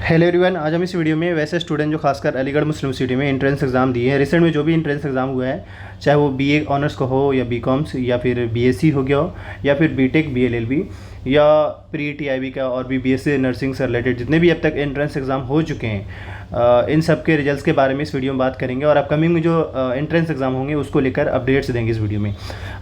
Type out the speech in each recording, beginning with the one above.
Hello everyone, आज हम इस वीडियो में वैसे स्टूडेंट जो खासकर अलीगढ़ मुस्लिम सिटी में एंट्रेंस एग्ज़ाम दिए हैं, रिसेंट में जो भी एंट्रेंस एग्ज़ाम हुआ है, चाहे वो बीए ऑनर्स का हो या बीकॉम्स या फिर बीएससी हो गया हो या फिर बीटेक बीएलएलबी या प्री टीआईबी का और भी बीएससी नर्सिंग से रिलेटेड जितने भी अब तक एंट्रेंस एग्ज़ाम हो चुके हैं, इन सब के रिजल्ट्स के बारे में इस वीडियो में बात करेंगे और अपकमिंग में जो एंट्रेंस एग्ज़ाम होंगे उसको लेकर अपडेट्स देंगे इस वीडियो में।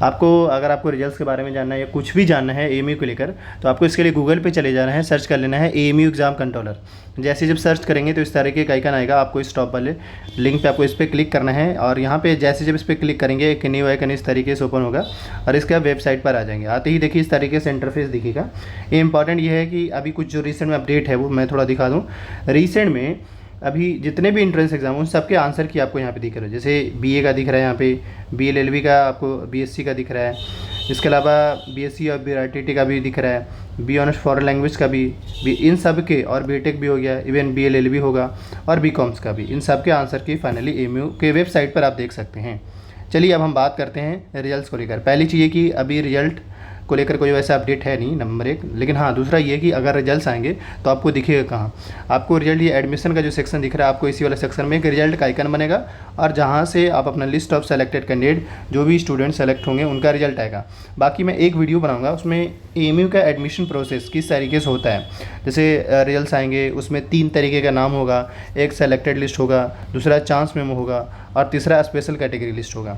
अगर आपको रिजल्ट्स के बारे में जानना है या कुछ भी जानना है एएमयू को लेकर, तो आपको इसके लिए गूगल पे चले जाना है, सर्च कर लेना है एएमयू एग्ज़ाम कंट्रोलर। जैसे जब सर्च करेंगे तो इस तरीके का आइकन आएगा, आपको इस टॉप वाले लिंक पे आपको इस पर क्लिक करना है और यहाँ पे जैसे जब इस पर क्लिक करेंगे एक न्यू आइकन इस तरीके से ओपन होगा और इसके आप वेबसाइट पर आ जाएंगे। आते ही देखिए इस तरीके से इंटरफेस दिखेगा। ये इंपॉर्टेंट ये है कि अभी कुछ जो रिसेंट में अपडेट है वो मैं थोड़ा दिखा दूँ। रिसेंट में अभी जितने भी एंट्रेंस एग्जाम उन सबके आंसर की आपको यहाँ पे दिख रहा है। जैसे बीए का दिख रहा है, यहाँ पे बीएलएलबी का, आपको बीएससी का दिख रहा है, इसके अलावा बीएससी और बीआरटीटी का भी दिख रहा है, बी ऑनर्स फॉरेन लैंग्वेज का भी इन सब के, और बीटेक भी हो गया, इवन बीएलएलबी होगा और बीकॉम्स का भी, इन सब के आंसर की फाइनली एएमयू के वेबसाइट पर आप देख सकते हैं। चलिए अब हम बात करते हैं रिजल्ट्स को लेकर। पहली चीज़ ये कि अभी रिजल्ट को लेकर कोई वैसा अपडेट है नहीं, नंबर एक। लेकिन हाँ, दूसरा ये कि अगर रिजल्ट्स आएंगे तो आपको दिखेगा कहाँ, आपको रिजल्ट ये एडमिशन का जो सेक्शन दिख रहा है, आपको इसी वाले सेक्शन में एक रिजल्ट का आइकन बनेगा और जहाँ से आप अपना लिस्ट ऑफ सेलेक्टेड कैंडिडेट जो भी स्टूडेंट सेलेक्ट होंगे उनका रिजल्ट आएगा। बाकी मैं एक वीडियो बनाऊंगा उसमें एएमयू का एडमिशन प्रोसेस किस तरीके से होता है। जैसे रिजल्ट्स आएंगे उसमें 3 तरीके का नाम होगा, एक सेलेक्टेड लिस्ट होगा, दूसरा चांस मेमो होगा और तीसरा स्पेशल कैटेगरी लिस्ट होगा।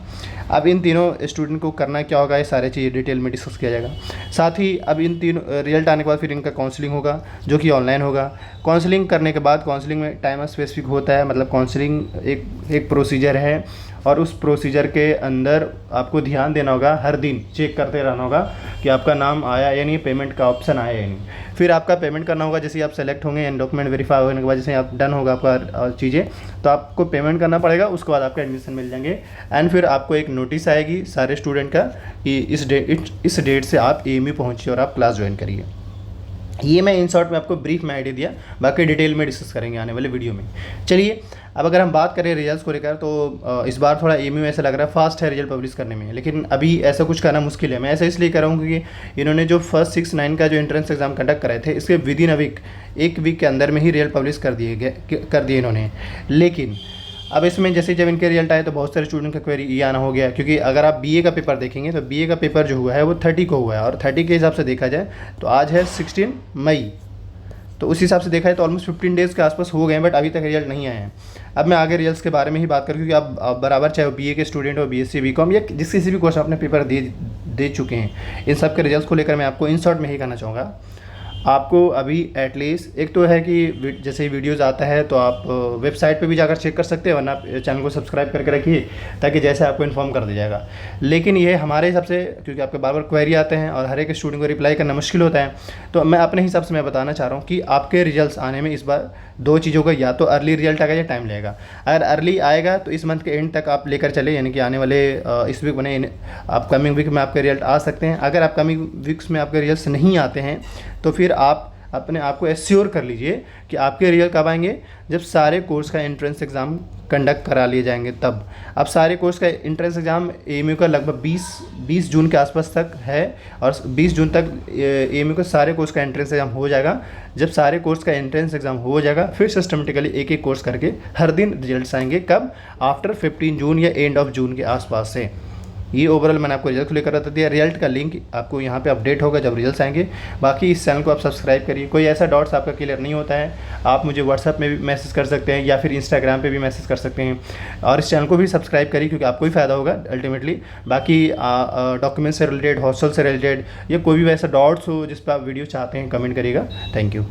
अब इन तीनों स्टूडेंट को करना क्या होगा, ये सारे चीज़ें डिटेल में डिस्कस किया जाएगा। साथ ही अब इन तीनों रिजल्ट आने के बाद फिर इनका काउंसलिंग होगा जो कि ऑनलाइन होगा। काउंसलिंग करने के बाद काउंसलिंग में टाइम स्पेसिफिक होता है, मतलब काउंसलिंग एक प्रोसीजर है और उस प्रोसीजर के अंदर आपको ध्यान देना होगा, हर दिन चेक करते रहना होगा कि आपका नाम आया या नहीं, पेमेंट का ऑप्शन आया या नहीं। फिर आपका पेमेंट करना होगा, जैसे आप सेलेक्ट होंगे एंड डॉक्यूमेंट वेरीफाई होने के बाद जैसे आप डन होगा आपका चीज़ें, तो आपको पेमेंट करना पड़ेगा। उसके बाद आपका एडमिशन मिल जाएंगे एंड फिर आपको एक नोटिस आएगी सारे स्टूडेंट का कि इस डेट से आप एएमयू पहुँचिए और आप क्लास ज्वाइन करिए। ये मैं इन शॉर्ट में आपको ब्रीफ में आइडिया दिया, बाकी डिटेल में डिस्कस करेंगे आने वाले वीडियो में। चलिए अब अगर हम बात करें रिजल्ट्स को लेकर, तो इस बार थोड़ा एएमयू ऐसा लग रहा है फास्ट है रिजल्ट पब्लिश करने में, लेकिन अभी ऐसा कुछ करना मुश्किल है। मैं ऐसा इसलिए कर रहा हूँ क्योंकि इन्होंने जो फर्स्ट 6, 9 का जो एंट्रेंस एग्जाम कंडक्ट कराए थे, इसके विदिन एक वीक के अंदर में ही रिजल्ट पब्लिश कर दिए इन्होंने। लेकिन अब इसमें जैसे जब इनके रिजल्ट आए तो बहुत सारे स्टूडेंट का क्वेरी ये आना हो गया, क्योंकि अगर आप बीए का पेपर देखेंगे तो बीए का पेपर जो हुआ है वो 30 को हुआ है और 30 के हिसाब से देखा जाए तो आज है 16 मई, तो उस हिसाब से देखा है तो ऑलमोस्ट 15 डेज़ के आसपास हो गए हैं, बट अभी तक रिजल्ट नहीं आए हैं। अब मैं आगे रिजल्ट्स के बारे में ही बात करूँ, क्योंकि आप बराबर चाहे वो बीए के स्टूडेंट हो, बीएससी बीकॉम या जिस किसी भी कोर्स अपने पेपर दे चुके हैं, इन सब के रिजल्ट्स को लेकर मैं आपको इन शॉर्ट में ही कहना चाहूँगा। आपको अभी एटलीस्ट एक तो है कि जैसे वीडियोज़ आता है तो आप वेबसाइट पे भी जाकर चेक कर सकते हैं, वरना चैनल को सब्सक्राइब करके रखिए ताकि जैसे आपको इन्फॉर्म कर दिया जाएगा। लेकिन ये हमारे हिसाब से, क्योंकि आपके बार बार क्वेरी आते हैं और हर एक स्टूडेंट को रिप्लाई करना मुश्किल होता है, तो मैं अपने हिसाब से मैं बताना चाह रहा हूँ कि आपके रिजल्ट्स आने में इस बार 2 चीज़ों का, या तो अर्ली रिजल्ट आएगा या टाइम लगेगा। अगर अर्ली आएगा तो इस मंथ के एंड तक आप लेकर चले, यानी कि आने वाले इस वीक बने अपकमिंग वीक में आपके रिजल्ट आ सकते हैं। अगर अपकमिंग वीक्स में आपके रिजल्ट्स नहीं आते हैं तो फिर आप अपने आप को एश्योर कर लीजिए कि आपके रिजल्ट कब आएंगे, जब सारे कोर्स का एंट्रेंस एग्ज़ाम कंडक्ट करा लिए जाएंगे तब। अब सारे कोर्स का एंट्रेंस एग्ज़ाम एएमयू का लगभग 20 जून के आसपास तक है और 20 जून तक एएमयू का सारे कोर्स का एंट्रेंस एग्ज़ाम हो जाएगा। जब सारे कोर्स का एंट्रेंस एग्ज़ाम हो जाएगा फिर सिस्टमेटिकली एक कोर्स करके हर दिन रिजल्ट्स आएंगे। कब? आफ्टर 15 जून या एंड ऑफ जून के आसपास से। ये ओवरऑल मैंने आपको रिजल्ट को लेकर बता दिया। रिजल्ट का लिंक आपको यहाँ पे अपडेट होगा जब रिजल्ट्स आएंगे। बाकी इस चैनल को आप सब्सक्राइब करिए। कोई ऐसा डाउट्स आपका क्लियर नहीं होता है, आप मुझे व्हाट्सअप में भी मैसेज कर सकते हैं या फिर इंस्टाग्राम पे भी मैसेज कर सकते हैं, और इस चैनल को भी सब्सक्राइब करिए क्योंकि आपको ही फ़ायदा होगा अल्टीमेटली। बाकी डॉक्यूमेंट से रिलेटेड, हॉस्टल से रिलेटेड या कोई भी वैसा डाउट्स हो जिस पर आप वीडियो चाहते हैं, कमेंट करिएगा। Thank you.